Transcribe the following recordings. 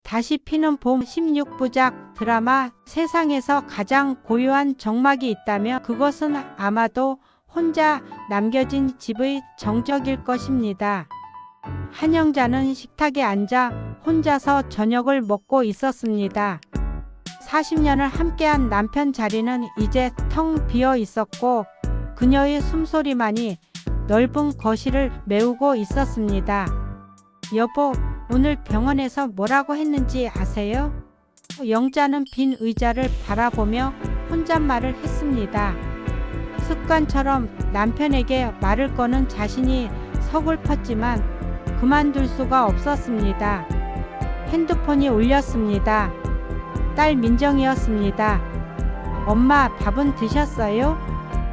다시 피는 봄 16부작 드라마 세상에서 가장 고요한 정막이 있다면 그것은 아마도 혼자 남겨진 집의 정적일 것입니다. 한영자는 식탁에 앉아 혼자서 저녁을 먹고 있었습니다. 40년을 함께한 남편 자리는 이제 텅 비어 있었고 그녀의 숨소리만이 넓은 거실을 메우고 있었습니다. 여보, 오늘 병원에서 뭐라고 했는지 아세요? 영자는 빈 의자를 바라보며 혼잣말을 했습니다. 습관처럼 남편에게 말을 거는 자신이 서글펐지만 그만둘 수가 없었습니다. 핸드폰이 울렸습니다. 딸 민정이었습니다. 엄마, 밥은 드셨어요?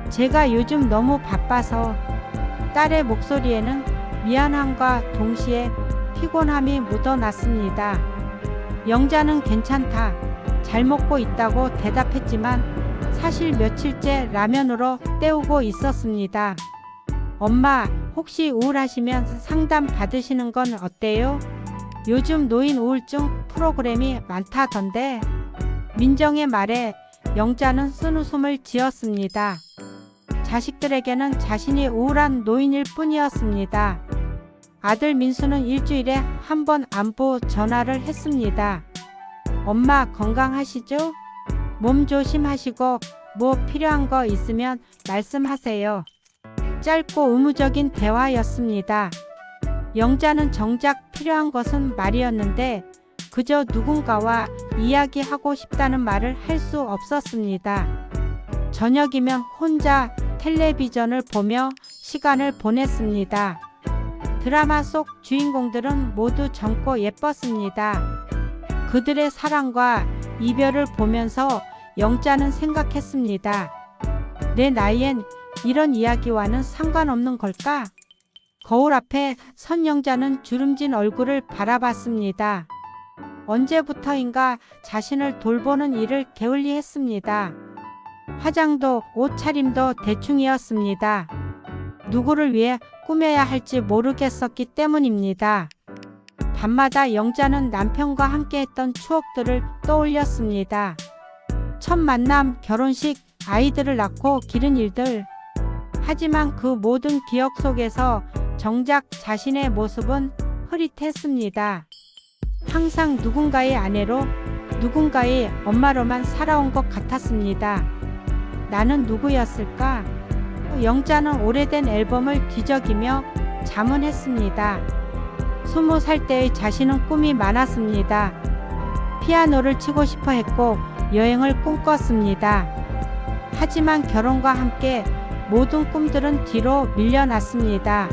제가 요즘 너무 바빠서. 딸의 목소리에는 미안함과 동시에 피곤함이 묻어났습니다. 영자는 괜찮다, 잘 먹고 있다고 대답했지만 사실 며칠째 라면으로 때우고 있었습니다. 엄마, 혹시 우울하시면 상담 받으시는 건 어때요? 요즘 노인 우울증 프로그램이 많다던데. 민정의 말에 영자는 쓴웃음을 지었습니다. 자식들에게는 자신이 우울한 노인일 뿐이었습니다. 아들 민수는 일주일에 한 번 안부 전화를 했습니다. 엄마 건강하시죠? 몸 조심하시고 뭐 필요한 거 있으면 말씀하세요. 짧고 의무적인 대화였습니다. 영자는 정작 필요한 것은 말이었는데 그저 누군가와 이야기하고 싶다는 말을 할 수 없었습니다. 저녁이면 혼자 텔레비전을 보며 시간을 보냈습니다. 드라마 속 주인공들은 모두 젊고 예뻤습니다. 그들의 사랑과 이별을 보면서 영자는 생각했습니다. 내 나이엔 이런 이야기와는 상관없는 걸까? 거울 앞에 선 영자는 주름진 얼굴을 바라봤습니다. 언제부터인가 자신을 돌보는 일을 게을리했습니다. 화장도 옷차림도 대충이었습니다. 누구를 위해 꾸며야 할지 모르겠었기 때문입니다. 밤마다 영자는 남편과 함께했던 추억들을 떠올렸습니다. 첫 만남, 결혼식, 아이들을 낳고 기른 일들. 하지만 그 모든 기억 속에서 정작 자신의 모습은 흐릿했습니다. 항상 누군가의 아내로, 누군가의 엄마로만 살아온 것 같았습니다. 나는 누구였을까? 영자는 오래된 앨범을 뒤적이며 자문했습니다. 20살 때의 자신은 꿈이 많았습니다. 피아노를 치고 싶어 했고 여행을 꿈꿨습니다. 하지만 결혼과 함께 모든 꿈들은 뒤로 밀려났습니다.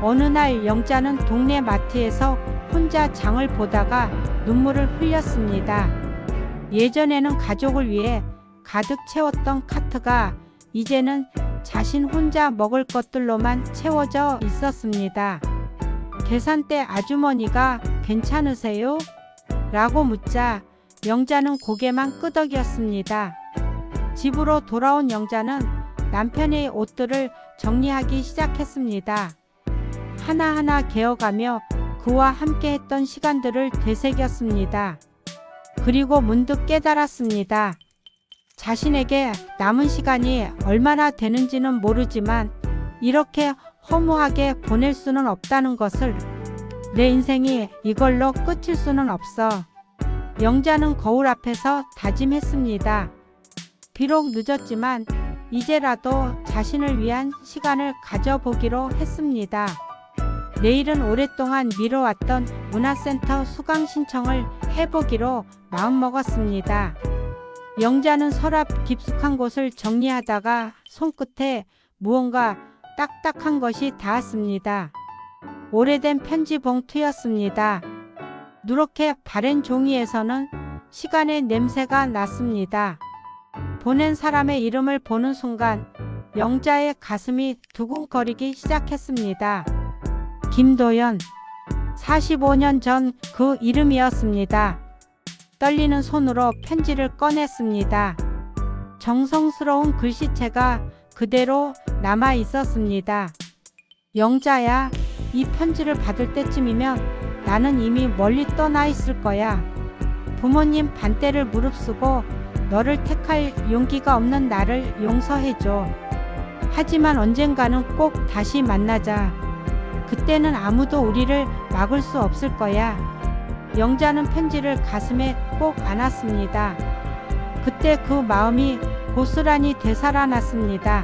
어느 날 영자는 동네 마트에서 혼자 장을 보다가 눈물을 흘렸습니다. 예전에는 가족을 위해 가득 채웠던 카트가 이제는 자신 혼자 먹을 것들로만 채워져 있었습니다. 계산대 아주머니가 괜찮으세요? 라고 묻자 영자는 고개만 끄덕였습니다. 집으로 돌아온 영자는 남편의 옷들을 정리하기 시작했습니다. 하나하나 개어가며 그와 함께했던 시간들을 되새겼습니다. 그리고 문득 깨달았습니다. 자신에게 남은 시간이 얼마나 되는지는 모르지만 이렇게 허무하게 보낼 수는 없다는 것을. 내 인생이 이걸로 끝일 수는 없어. 영자는 거울 앞에서 다짐했습니다. 비록 늦었지만 이제라도 자신을 위한 시간을 가져보기로 했습니다. 내일은 오랫동안 미뤄왔던 문화센터 수강 신청을 해보기로 마음먹었습니다. 영자는 서랍 깊숙한 곳을 정리하다가 손끝에 무언가 딱딱한 것이 닿았습니다. 오래된 편지 봉투였습니다. 누렇게 바랜 종이에서는 시간의 냄새가 났습니다. 보낸 사람의 이름을 보는 순간 영자의 가슴이 두근거리기 시작했습니다. 김도연. 45년 전 그 이름이었습니다. 떨리는 손으로 편지를 꺼냈습니다. 정성스러운 글씨체가 그대로 남아 있었습니다. 영자야, 이 편지를 받을 때쯤이면 나는 이미 멀리 떠나 있을 거야. 부모님 반대를 무릅쓰고 너를 택할 용기가 없는 나를 용서해줘. 하지만 언젠가는 꼭 다시 만나자. 그때는 아무도 우리를 막을 수 없을 거야. 영자는 편지를 가슴에 꼭 안았습니다. 그때 그 마음이 고스란히 되살아났습니다.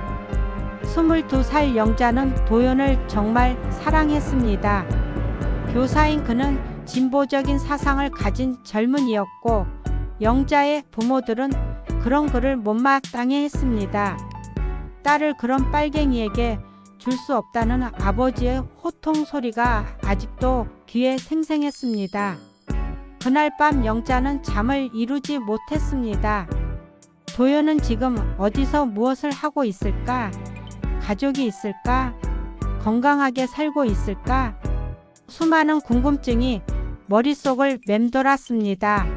22살 영자는 도연을 정말 사랑했습니다. 교사인 그는 진보적인 사상을 가진 젊은이였고 영자의 부모들은 그런 그를 못마땅해 했습니다. 딸을 그런 빨갱이에게 줄 수 없다는 아버지의 호통 소리가 아직도 귀에 생생했습니다. 그날 밤 영자는 잠을 이루지 못했습니다. 도연은 지금 어디서 무엇을 하고 있을까? 가족이 있을까? 건강하게 살고 있을까? 수많은 궁금증이 머릿속을 맴돌았습니다.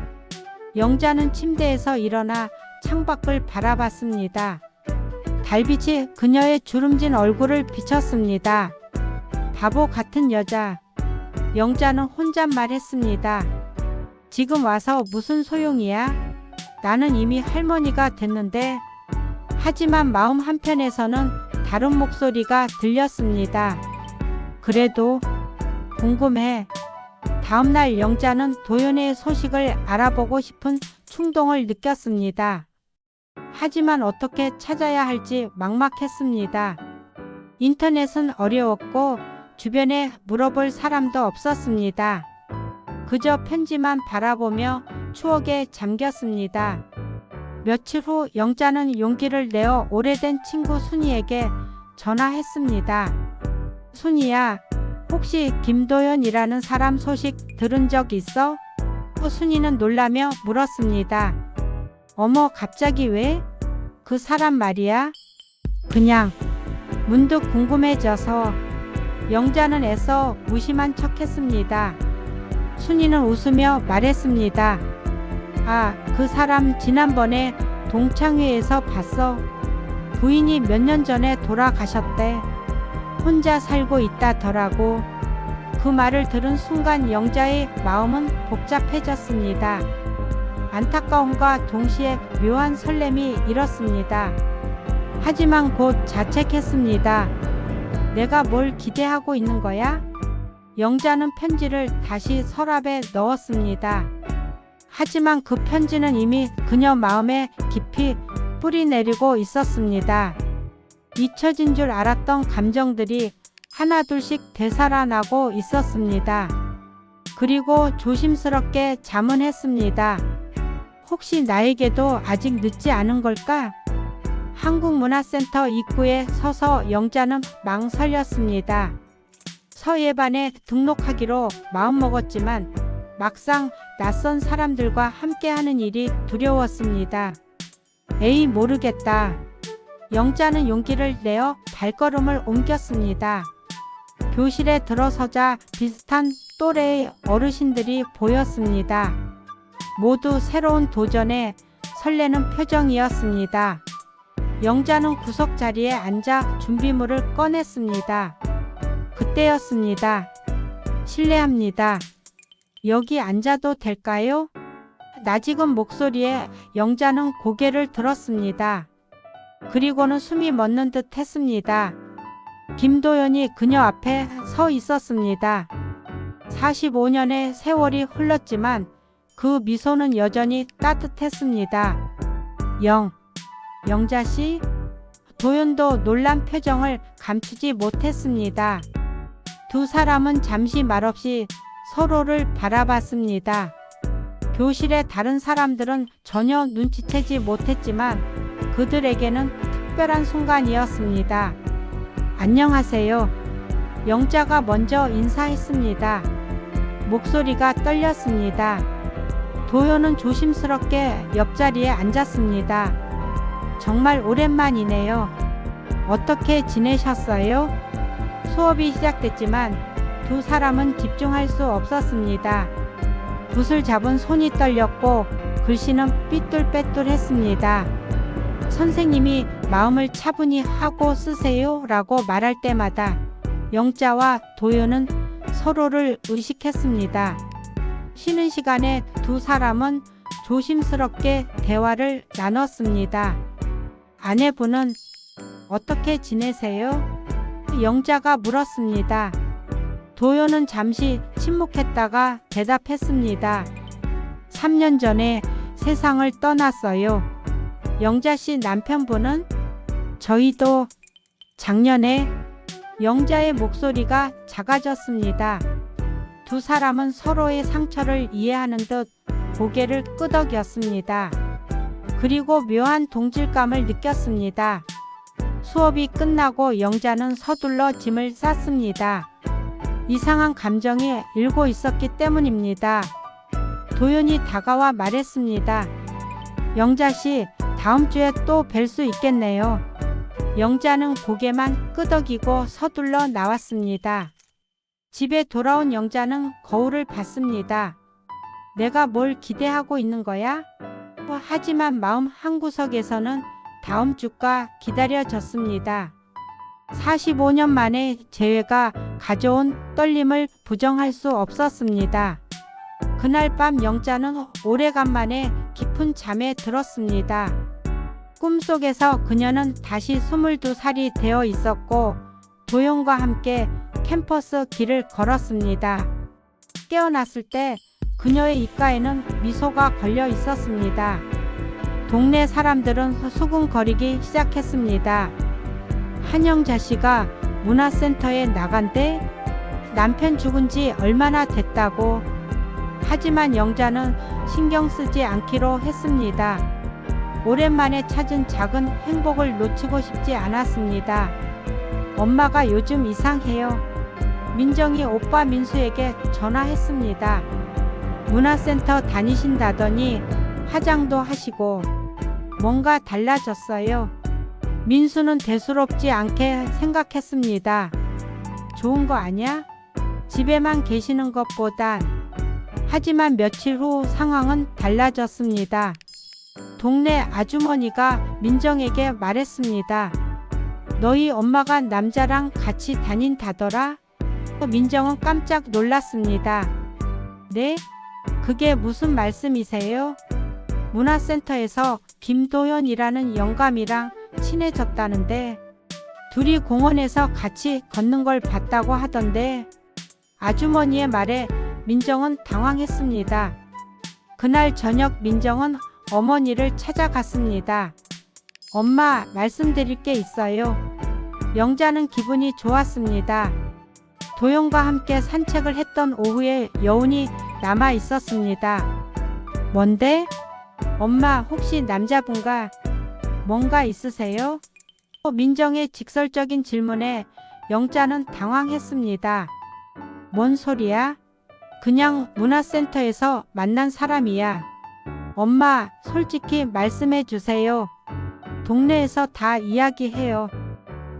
영자는 침대에서 일어나 창밖을 바라봤습니다. 달빛이 그녀의 주름진 얼굴을 비쳤습니다. 바보 같은 여자. 영자는 혼잣말했습니다. 지금 와서 무슨 소용이야? 나는 이미 할머니가 됐는데. 하지만 마음 한편에서는 다른 목소리가 들렸습니다. 그래도 궁금해. 다음날 영자는 도연의 소식을 알아보고 싶은 충동을 느꼈습니다. 하지만 어떻게 찾아야 할지 막막했습니다. 인터넷은 어려웠고 주변에 물어볼 사람도 없었습니다. 그저 편지만 바라보며 추억에 잠겼습니다. 며칠 후 영자는 용기를 내어 오래된 친구 순이에게 전화했습니다. 순이야, 혹시 김도연이라는 사람 소식 들은 적 있어? 순이는 놀라며 물었습니다. 어머, 갑자기 왜? 그 사람 말이야? 그냥 문득 궁금해져서. 영자는 애써 무심한 척했습니다. 순이는 웃으며 말했습니다. 아, 그 사람 지난번에 동창회에서 봤어. 부인이 몇 년 전에 돌아가셨대. 혼자 살고 있다더라고. 그 말을 들은 순간 영자의 마음은 복잡해졌습니다. 안타까움과 동시에 묘한 설렘이 일었습니다. 하지만 곧 자책했습니다. 내가 뭘 기대하고 있는 거야? 영자는 편지를 다시 서랍에 넣었습니다. 하지만 그 편지는 이미 그녀 마음에 깊이 뿌리내리고 있었습니다. 잊혀진 줄 알았던 감정들이 하나둘씩 되살아나고 있었습니다. 그리고 조심스럽게 자문했습니다. 혹시 나에게도 아직 늦지 않은 걸까? 한국문화센터 입구에 서서 영자는 망설였습니다. 서예반에 등록하기로 마음먹었지만 막상 낯선 사람들과 함께하는 일이 두려웠습니다. 에이, 모르겠다. 영자는 용기를 내어 발걸음을 옮겼습니다. 교실에 들어서자 비슷한 또래의 어르신들이 보였습니다. 모두 새로운 도전에 설레는 표정이었습니다. 영자는 구석자리에 앉아 준비물을 꺼냈습니다. 그때였습니다. 실례합니다. 여기 앉아도 될까요? 낯익은 목소리에 영자는 고개를 들었습니다. 그리고는 숨이 멎는 듯 했습니다. 김도연이 그녀 앞에 서 있었습니다. 45년의 세월이 흘렀지만 그 미소는 여전히 따뜻했습니다. 영자씨? 도연도 놀란 표정을 감추지 못했습니다. 두 사람은 잠시 말없이 서로를 바라봤습니다. 교실의 다른 사람들은 전혀 눈치채지 못했지만 그들에게는 특별한 순간이었습니다. 안녕하세요. 영자가 먼저 인사했습니다. 목소리가 떨렸습니다. 도연은 조심스럽게 옆자리에 앉았습니다. 정말 오랜만이네요. 어떻게 지내셨어요? 수업이 시작됐지만 두 사람은 집중할 수 없었습니다. 붓을 잡은 손이 떨렸고 글씨는 삐뚤빼뚤했습니다. 선생님이 마음을 차분히 하고 쓰세요 라고 말할 때마다 영자와 도연은 서로를 의식했습니다. 쉬는 시간에 두 사람은 조심스럽게 대화를 나눴습니다. 아내분은 어떻게 지내세요? 영자가 물었습니다. 도연은 잠시 침묵했다가 대답했습니다. 3년 전에 세상을 떠났어요. 영자씨 남편분은? 저희도 작년에. 영자의 목소리가 작아졌습니다. 두 사람은 서로의 상처를 이해하는 듯 고개를 끄덕였습니다. 그리고 묘한 동질감을 느꼈습니다. 수업이 끝나고 영자는 서둘러 짐을 쌌습니다. 이상한 감정이 일고 있었기 때문입니다. 도연이 다가와 말했습니다. 영자씨, 다음 주에 또 뵐 수 있겠네요. 영자는 고개만 끄덕이고 서둘러 나왔습니다. 집에 돌아온 영자는 거울을 봤습니다. 내가 뭘 기대하고 있는 거야? 하지만 마음 한구석에서는 다음 주가 기다려졌습니다. 45년 만에 재회가 가져온 떨림을 부정할 수 없었습니다. 그날 밤 영자는 오래간만에 깊은 잠에 들었습니다. 꿈속에서 그녀는 다시 22살이 되어 있었고 도연과 함께 캠퍼스 길을 걸었습니다. 깨어났을 때 그녀의 입가에는 미소가 걸려 있었습니다. 동네 사람들은 수군거리기 시작했습니다. 한영자 씨가 문화센터에 나간대? 남편 죽은 지 얼마나 됐다고? 하지만 영자는 신경 쓰지 않기로 했습니다. 오랜만에 찾은 작은 행복을 놓치고 싶지 않았습니다. 엄마가 요즘 이상해요. 민정이 오빠 민수에게 전화했습니다. 문화센터 다니신다더니 화장도 하시고 뭔가 달라졌어요. 민수는 대수롭지 않게 생각했습니다. 좋은 거 아니야? 집에만 계시는 것보단. 하지만 며칠 후 상황은 달라졌습니다. 동네 아주머니가 민정에게 말했습니다. 너희 엄마가 남자랑 같이 다닌다더라? 민정은 깜짝 놀랐습니다. 네? 그게 무슨 말씀이세요? 문화센터에서 김도연이라는 영감이랑 친해졌다는데 둘이 공원에서 같이 걷는 걸 봤다고 하던데. 아주머니의 말에 민정은 당황했습니다. 그날 저녁 민정은 어머니를 찾아갔습니다. 엄마, 말씀드릴 게 있어요. 영자는 기분이 좋았습니다. 도연과 함께 산책을 했던 오후에 여운이 남아 있었습니다. 뭔데? 엄마, 혹시 남자분과 뭔가 있으세요? 민정의 직설적인 질문에 영자는 당황했습니다. 뭔 소리야? 그냥 문화센터에서 만난 사람이야. 엄마, 솔직히 말씀해 주세요. 동네에서 다 이야기해요.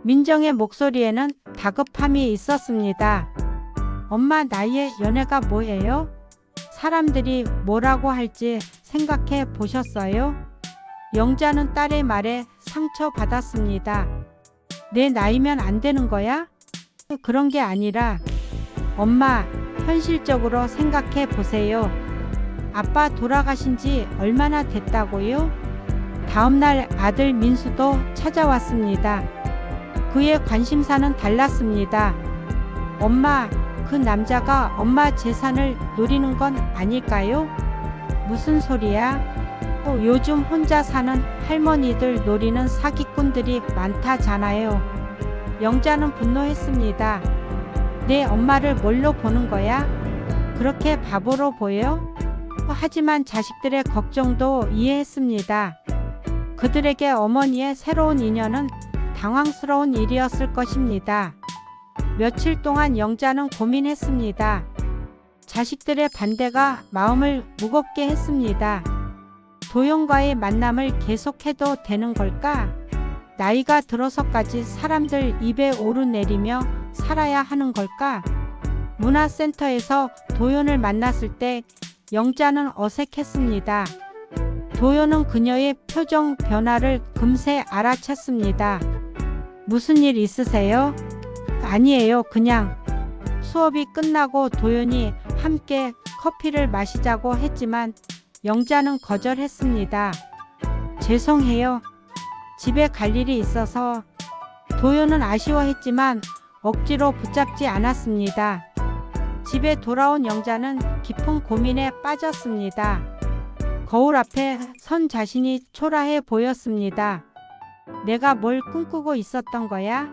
민정의 목소리에는 다급함이 있었습니다. 엄마 나이에 연애가 뭐예요? 사람들이 뭐라고 할지 생각해 보셨어요? 영자는 딸의 말에 상처받았습니다. 내 나이면 안 되는 거야? 그런 게 아니라 엄마, 현실적으로 생각해 보세요. 아빠 돌아가신 지 얼마나 됐다고요? 다음날 아들 민수도 찾아왔습니다. 그의 관심사는 달랐습니다. 엄마, 그 남자가 엄마 재산을 노리는 건 아닐까요? 무슨 소리야? 요즘 혼자 사는 할머니들 노리는 사기꾼들이 많다잖아요. 영자는 분노했습니다. 내 엄마를 뭘로 보는 거야? 그렇게 바보로 보여? 하지만 자식들의 걱정도 이해했습니다. 그들에게 어머니의 새로운 인연은 당황스러운 일이었을 것입니다. 며칠 동안 영자는 고민했습니다. 자식들의 반대가 마음을 무겁게 했습니다. 도연과의 만남을 계속해도 되는 걸까? 나이가 들어서까지 사람들 입에 오르내리며 살아야 하는 걸까? 문화센터에서 도연을 만났을 때 영자는 어색했습니다. 도연은 그녀의 표정 변화를 금세 알아챘습니다. 무슨 일 있으세요? 아니에요. 그냥 수업이 끝나고 도연이 함께 커피를 마시자고 했지만 영자는 거절했습니다. 죄송해요. 집에 갈 일이 있어서. 도연은 아쉬워했지만 억지로 붙잡지 않았습니다. 집에 돌아온 영자는 깊은 고민에 빠졌습니다. 거울 앞에 선 자신이 초라해 보였습니다. 내가 뭘 꿈꾸고 있었던 거야?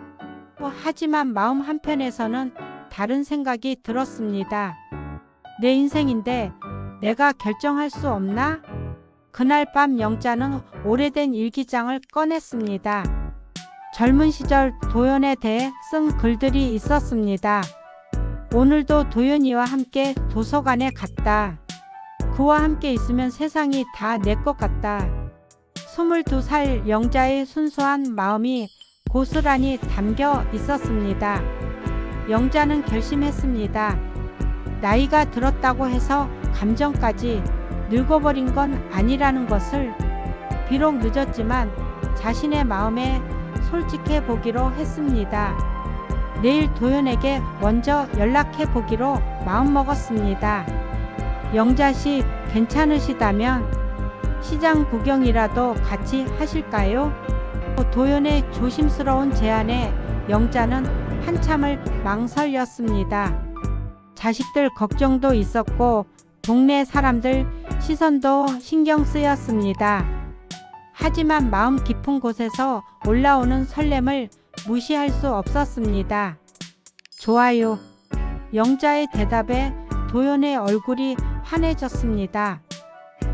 하지만 마음 한편에서는 다른 생각이 들었습니다. 내 인생인데 내가 결정할 수 없나? 그날 밤 영자는 오래된 일기장을 꺼냈습니다. 젊은 시절 도연에 대해 쓴 글들이 있었습니다. 오늘도 도연이와 함께 도서관에 갔다. 그와 함께 있으면 세상이 다 내 것 같다. 22살 영자의 순수한 마음이 고스란히 담겨 있었습니다. 영자는 결심했습니다. 나이가 들었다고 해서 감정까지 늙어버린 건 아니라는 것을. 비록 늦었지만 자신의 마음에 솔직해 보기로 했습니다. 내일 도연에게 먼저 연락해 보기로 마음먹었습니다. 영자씨 괜찮으시다면 시장 구경이라도 같이 하실까요? 도연의 조심스러운 제안에 영자는 한참을 망설였습니다. 자식들 걱정도 있었고 동네 사람들 시선도 신경 쓰였습니다. 하지만 마음 깊은 곳에서 올라오는 설렘을 무시할 수 없었습니다. 좋아요. 영자의 대답에 도연의 얼굴이 환해졌습니다.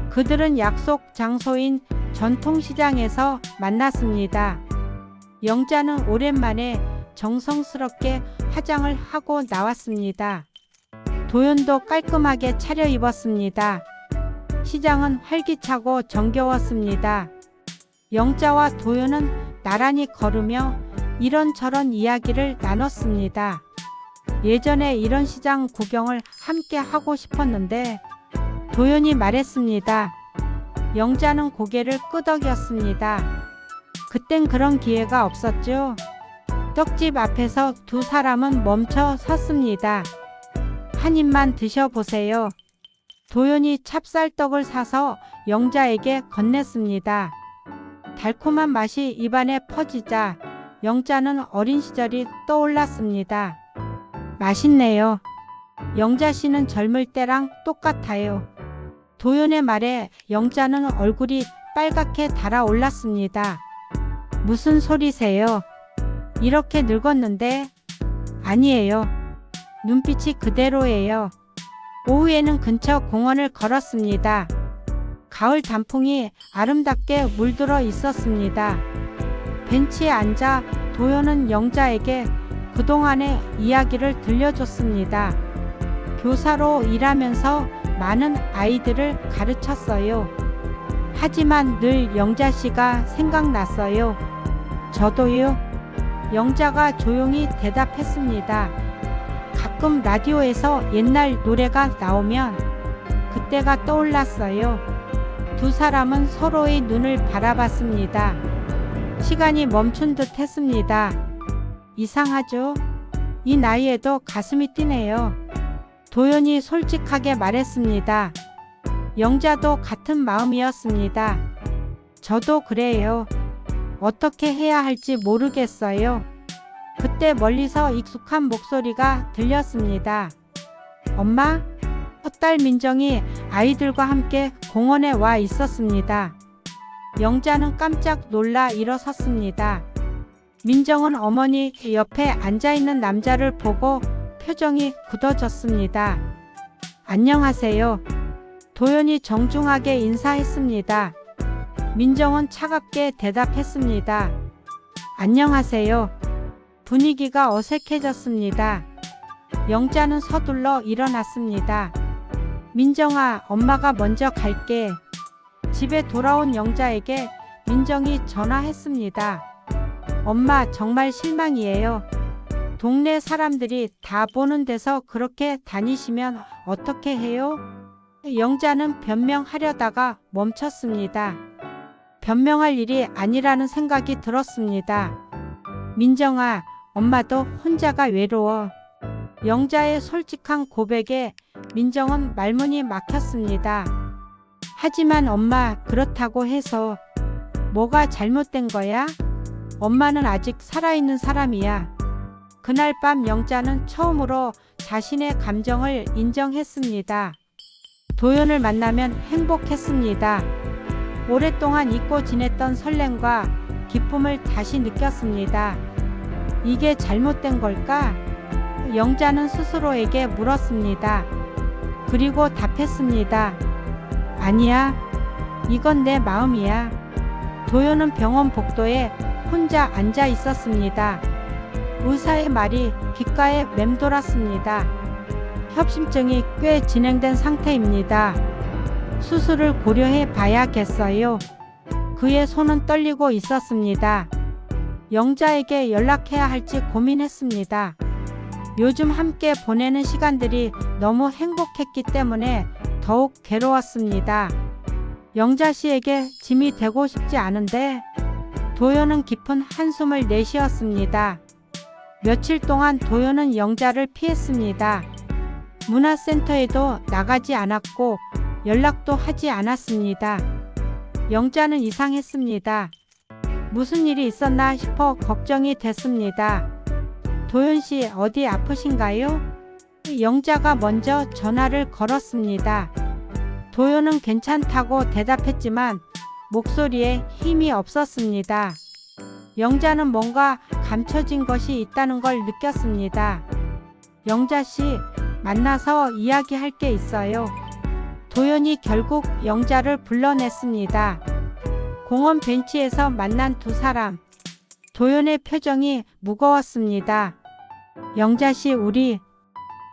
그들은 약속 장소인 전통시장에서 만났습니다. 영자는 오랜만에 정성스럽게 화장을 하고 나왔습니다. 도연도 깔끔하게 차려입었습니다. 시장은 활기차고 정겨웠습니다. 영자와 도연은 나란히 걸으며 이런저런 이야기를 나눴습니다. 예전에 이런 시장 구경을 함께 하고 싶었는데 도연이 말했습니다. 영자는 고개를 끄덕였습니다. 그땐 그런 기회가 없었죠. 떡집 앞에서 두 사람은 멈춰 섰습니다. 한 입만 드셔보세요. 도연이 찹쌀떡을 사서 영자에게 건넸습니다. 달콤한 맛이 입안에 퍼지자 영자는 어린 시절이 떠올랐습니다. 맛있네요. 영자 씨는 젊을 때랑 똑같아요. 도연의 말에 영자는 얼굴이 빨갛게 달아올랐습니다. 무슨 소리세요? 이렇게 늙었는데? 아니에요. 눈빛이 그대로예요. 오후에는 근처 공원을 걸었습니다. 가을 단풍이 아름답게 물들어 있었습니다. 벤치에 앉아 도연은 영자에게 그동안의 이야기를 들려줬습니다. 교사로 일하면서 많은 아이들을 가르쳤어요. 하지만 늘 영자 씨가 생각났어요. 저도요. 영자가 조용히 대답했습니다. 가끔 라디오에서 옛날 노래가 나오면 그때가 떠올랐어요. 두 사람은 서로의 눈을 바라봤습니다. 시간이 멈춘 듯 했습니다. 이상하죠? 이 나이에도 가슴이 뛰네요. 도연이 솔직하게 말했습니다. 영자도 같은 마음이었습니다. 저도 그래요. 어떻게 해야 할지 모르겠어요. 그때 멀리서 익숙한 목소리가 들렸습니다. 엄마? 헛딸 민정이 아이들과 함께 공원에 와 있었습니다. 영자는 깜짝 놀라 일어섰습니다. 민정은 어머니 옆에 앉아있는 남자를 보고 표정이 굳어졌습니다. 안녕하세요. 도연이 정중하게 인사했습니다. 민정은 차갑게 대답했습니다. 안녕하세요. 분위기가 어색해졌습니다. 영자는 서둘러 일어났습니다. 민정아, 엄마가 먼저 갈게. 집에 돌아온 영자에게 민정이 전화했습니다. 엄마, 정말 실망이에요. 동네 사람들이 다 보는 데서 그렇게 다니시면 어떻게 해요? 영자는 변명하려다가 멈췄습니다. 변명할 일이 아니라는 생각이 들었습니다. 민정아, 엄마도 혼자가 외로워. 영자의 솔직한 고백에 민정은 말문이 막혔습니다. 하지만 엄마, 그렇다고 해서 뭐가 잘못된 거야? 엄마는 아직 살아있는 사람이야. 그날 밤 영자는 처음으로 자신의 감정을 인정했습니다. 도연을 만나면 행복했습니다. 오랫동안 잊고 지냈던 설렘과 기쁨을 다시 느꼈습니다. 이게 잘못된 걸까? 영자는 스스로에게 물었습니다. 그리고 답했습니다. 아니야. 이건 내 마음이야. 도연은 병원 복도에 혼자 앉아 있었습니다. 의사의 말이 귓가에 맴돌았습니다. 협심증이 꽤 진행된 상태입니다. 수술을 고려해 봐야겠어요. 그의 손은 떨리고 있었습니다. 영자에게 연락해야 할지 고민했습니다. 요즘 함께 보내는 시간들이 너무 행복했기 때문에 더욱 괴로웠습니다. 영자 씨에게 짐이 되고 싶지 않은데. 도연은 깊은 한숨을 내쉬었습니다. 며칠 동안 도연은 영자를 피했습니다. 문화센터에도 나가지 않았고 연락도 하지 않았습니다. 영자는 이상했습니다. 무슨 일이 있었나 싶어 걱정이 됐습니다. 도연 씨, 어디 아프신가요? 영자가 먼저 전화를 걸었습니다. 도연은 괜찮다고 대답했지만 목소리에 힘이 없었습니다. 영자는 뭔가 감춰진 것이 있다는 걸 느꼈습니다. 영자 씨, 만나서 이야기할 게 있어요. 도연이 결국 영자를 불러냈습니다. 공원 벤치에서 만난 두 사람. 도연의 표정이 무거웠습니다. 영자 씨, 우리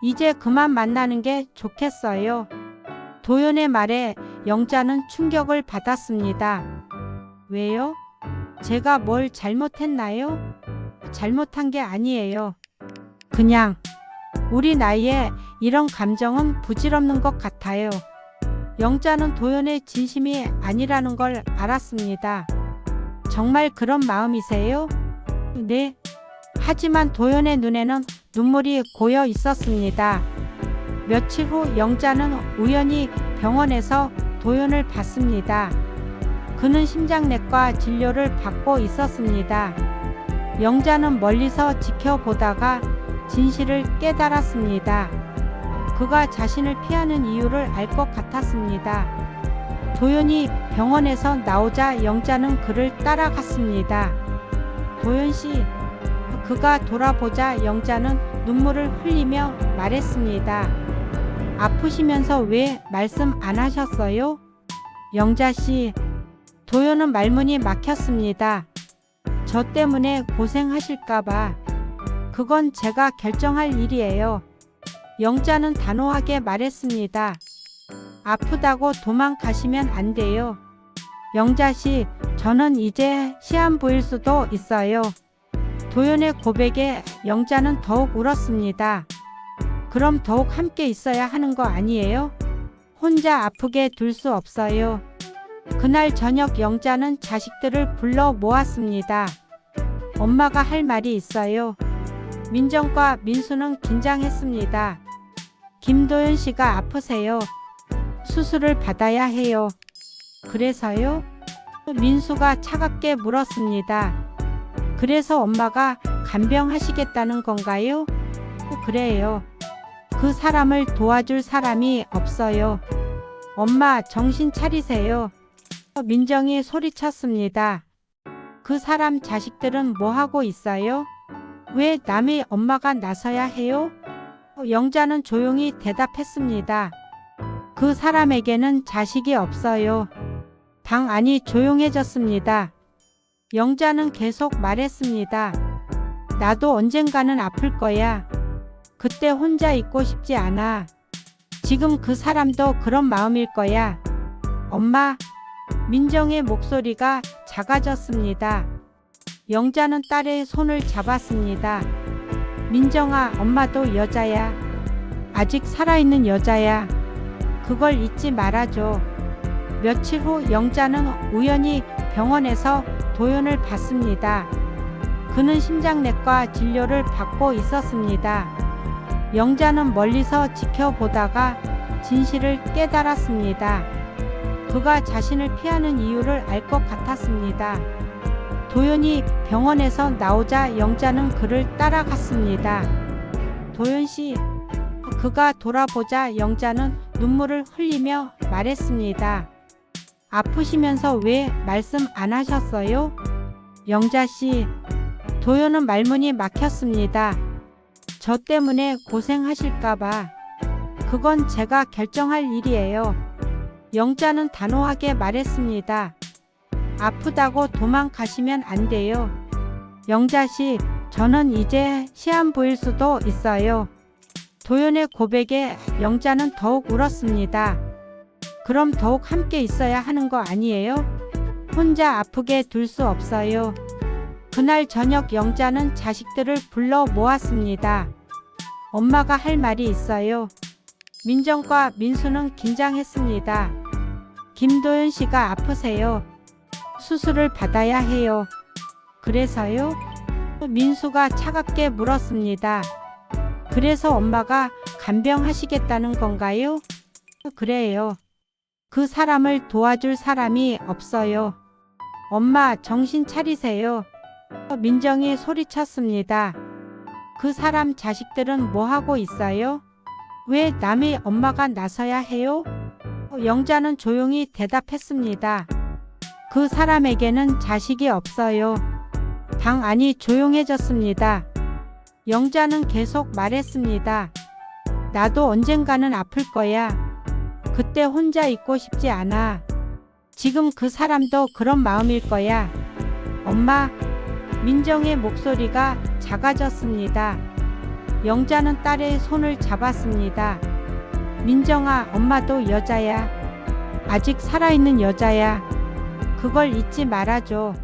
이제 그만 만나는 게 좋겠어요. 도연의 말에 영자는 충격을 받았습니다. 왜요? 제가 뭘 잘못했나요? 잘못한 게 아니에요. 그냥 우리 나이에 이런 감정은 부질없는 것 같아요. 영자는 도연의 진심이 아니라는 걸 알았습니다. 정말 그런 마음이세요? 네. 하지만 도연의 눈에는 눈물이 고여 있었습니다. 며칠 후 영자는 우연히 병원에서 도연을 봤습니다. 그는 심장내과 진료를 받고 있었습니다. 영자는 멀리서 지켜보다가 진실을 깨달았습니다. 그가 자신을 피하는 이유를 알 것 같았습니다. 도연이 병원에서 나오자 영자는 그를 따라갔습니다. 도연 씨, 그가 돌아보자 영자는 눈물을 흘리며 말했습니다. 아프시면서 왜 말씀 안 하셨어요? 영자 씨, 도연은 말문이 막혔습니다. 저 때문에 고생하실까봐. 그건 제가 결정할 일이에요. 영자는 단호하게 말했습니다. 아프다고 도망가시면 안 돼요. 영자 씨, 저는 이제 시한부일 수도 있어요. 도연의 고백에 영자는 더욱 울었습니다. 그럼 더욱 함께 있어야 하는 거 아니에요? 혼자 아프게 둘 수 없어요. 그날 저녁 영자는 자식들을 불러 모았습니다. 엄마가 할 말이 있어요. 민정과 민수는 긴장했습니다. 김도연 씨가 아프세요. 수술을 받아야 해요. 그래서요? 민수가 차갑게 물었습니다. 그래서 엄마가 간병하시겠다는 건가요? 그래요. 그 사람을 도와줄 사람이 없어요. 엄마, 정신 차리세요. 민정이 소리쳤습니다. 그 사람 자식들은 뭐 하고 있어요? 왜 남의 엄마가 나서야 해요? 영자는 조용히 대답했습니다. 그 사람에게는 자식이 없어요. 방 안이 조용해졌습니다. 영자는 계속 말했습니다. 나도 언젠가는 아플 거야. 그때 혼자 있고 싶지 않아. 지금 그 사람도 그런 마음일 거야. 엄마. 민정의 목소리가 작아졌습니다. 영자는 딸의 손을 잡았습니다. 민정아, 엄마도 여자야. 아직 살아있는 여자야. 그걸 잊지 말아줘. 며칠 후 영자는 우연히 병원에서 도연을 봤습니다. 그는 심장내과 진료를 받고 있었습니다. 영자는 멀리서 지켜보다가 진실을 깨달았습니다. 그가 자신을 피하는 이유를 알 것 같았습니다. 도연이 병원에서 나오자 영자는 그를 따라갔습니다. 도연씨, 그가 돌아보자 영자는 눈물을 흘리며 말했습니다. 아프시면서 왜 말씀 안 하셨어요? 영자씨, 도연은 말문이 막혔습니다. 저 때문에 고생하실까봐. 그건 제가 결정할 일이에요. 영자는 단호하게 말했습니다. 아프다고 도망가시면 안 돼요. 영자씨, 저는 이제 시한부일 수도 있어요. 도연의 고백에 영자는 더욱 울었습니다. 그럼 더욱 함께 있어야 하는 거 아니에요? 혼자 아프게 둘 수 없어요. 그날 저녁 영자는 자식들을 불러 모았습니다. 엄마가 할 말이 있어요. 민정과 민수는 긴장했습니다. 김도연 씨가 아프세요. 수술을 받아야 해요. 그래서요? 민수가 차갑게 물었습니다. 그래서 엄마가 간병하시겠다는 건가요? 그래요. 그 사람을 도와줄 사람이 없어요. 엄마, 정신 차리세요. 민정이 소리쳤습니다. 그 사람 자식들은 뭐 하고 있어요? 왜 남의 엄마가 나서야 해요? 영자는 조용히 대답했습니다. 그 사람에게는 자식이 없어요. 방 안이 조용해졌습니다. 영자는 계속 말했습니다. 나도 언젠가는 아플 거야. 그때 혼자 있고 싶지 않아. 지금 그 사람도 그런 마음일 거야. 엄마, 민정의 목소리가 작아졌습니다. 영자는 딸의 손을 잡았습니다. 민정아, 엄마도 여자야. 아직 살아있는 여자야. 그걸 잊지 말아줘.